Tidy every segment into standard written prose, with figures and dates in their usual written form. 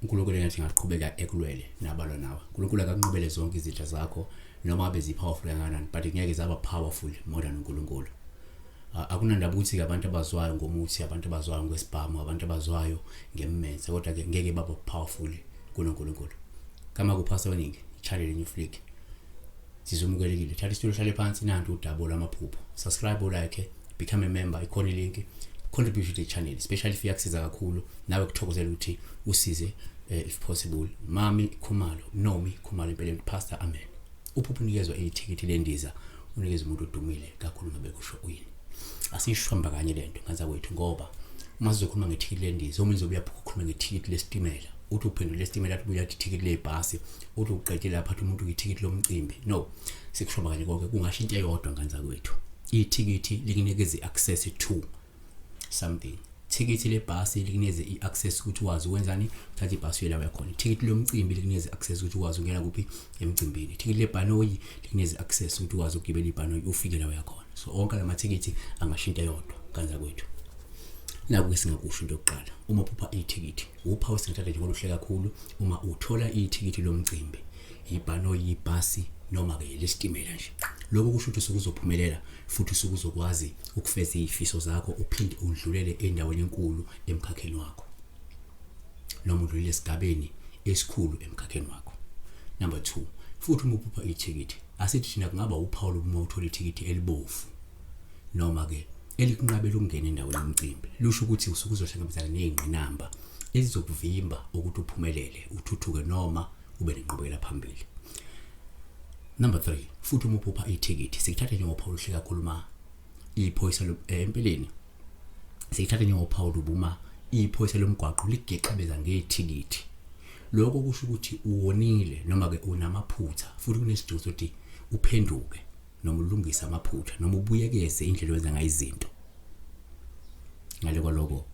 uNkulunkulu engathi ngaqhubeka ekulwele nabalwa nawe. uNkulunkulu akanqobele zonke izitha zakho noma abe zipowerful kangakanani, but ngeke zaba powerful more than uNkulunkulu. Akunandaba ukuthi abantu abazwayo ngomuthi, abantu abazwayo ngesibhamu, abantu abazwayo ngemmenze, kodwa ke ngeke baba powerful kuNkulunkulu. Kama kuphasa weningi channel new flick sizomukelekile, thatha isitulo hlale phansi nanti udabo lamaphupho, subscribe or like, become a member, ikhona ilink, contribute to the channel, especially if uyakusiza kakhulu nawe kuthokozela ukuthi usize if possible. Mami Khumalo, Nomi Khumalo impela pastor, amen. Uphupha unikezwa ithikithi lendiza, unikeza umuntu odumile kakhulu ngabe kusho uyini. Asishamba kanye lento ngaza kwethu, ngoba uma sizokhuluma ngethikithi lendiza omunye uzobuya ukukhuluma ngethikithi lesitimela, uthi uphendula lesitimela athi buya ithikithi lebhasi, uthi uqedile lapha umuntu ithikithi lomcimbi. No, sikushamba kanye konke, kungashintsha yodwa ngaza kwethu. Ithikithi likunikeza access to something. Ithikithi lebhasi likunikeza iaccess ukuthi wazi wenzani, thatha ibhasi yela yakhona. Ithikithi lomcimbi likunikeza access ukuthi wazi ungena kuphi emcimbini. Ithikithi lebhanoyi likunikeza access ukuthi wazi ukugibela ibhanoyi ufike la yakhona. So onke lamathikithi angashintsha yodwa kanza kwethu. Naku singakusho into yokuqala, uma uphupha ithikithi upha usingathatha nje ngoluhle kakhulu uma uthola ithikithi lomcimbi, ibhanoyi, ibhasi noma ke lesitimela nje. Lokho kusho ukuthi usukuzophumelela futhi usukuzokwazi ukufeza izifiso zakho, uphinde udlulele endaweni enkulu emkhakheni wakho, noma udlulele esigabeni esikhulu emkhakheni wakho. Number 2, futhi uma uphupha ithikithi, asithi thina kungaba uPaul uma uthola ithikithi elibovu noma ke elikunqabela ukungena endaweni yomcimbi, lusho ukuthi usukuzohlangabezana nezingqinamba ezizokuvimba ukuthi uphumelele, uthuthuke noma ube nenqubekela phambili. Number 3, futhi uma uphupha ithikithi, sikuthatha njengoPaul hleka khuluma iphoyisa empeleni, sikuthatha njengoPaul ubuma iphoyisa lomgwaqo ligeqabeza ngethikithi. Lokho kusho ukuthi uwonile noma ke unamaphutha, futhi kunesidingo sokuthi uphenduke noma ulungise amaphutha noma ubuyekeze indlela owenza ngayo izinto. Ngale kwaloko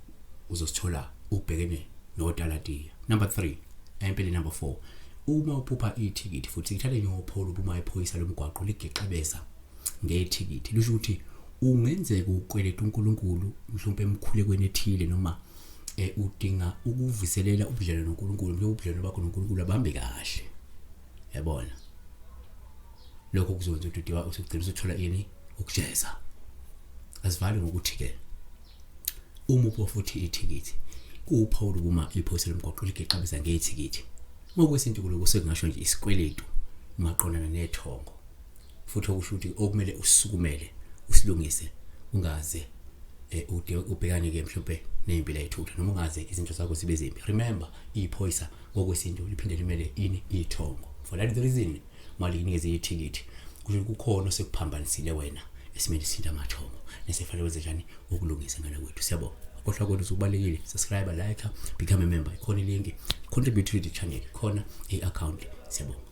uzosithola ubhekene noDalatiya. Number 3, empeleni. Number 4, uma uphupha ithikithi, futhi sikuthatha njengoPaul ubuma iphoyisa lomgwaqo ligeqabeza ngethikithi, lusho ukuthi ungenzeka ukweleta uNkulunkulu mhlawumbe emkhulekweni ethile noma udinga ukuvuselela ubudlelwano noNkulunkulu, lo ubudlelwano bakho noNkulunkulu abahambe kahle. Yabona? Lokho kuzokwenza ukuthi usugcina usuthola ini ukujeza. Asivale ngokuthi ke uma upho futhi ithikithi, kuPaul ubuma iphoyisa lomgwaqo ligeqabeza ngethikithi. Ngokwesintu kuloko sekungasho nje isikweletu maqonana nethongo, futhi okusho ukuthi okumele usukumele usilungise, ungaze ubhekane ke mhlawumbe nezimpilo ezithutha noma ungaze izinto zakho zibe zimbi. Remember, iphoyisa ngokwesintu liphinde limele ini ithongo. For that reason mali inikeze ithikithi kusho kukhona osekuphambanisile wena esimele sinda amathongo, nesifale wenze njani ukulungisa ngala kwethu. Siyabonga. Kodwa kodwa usubalekile, subscribe, like, become a member, ikhona ilink, contribute to the channel, khona i-account. Siyabonga.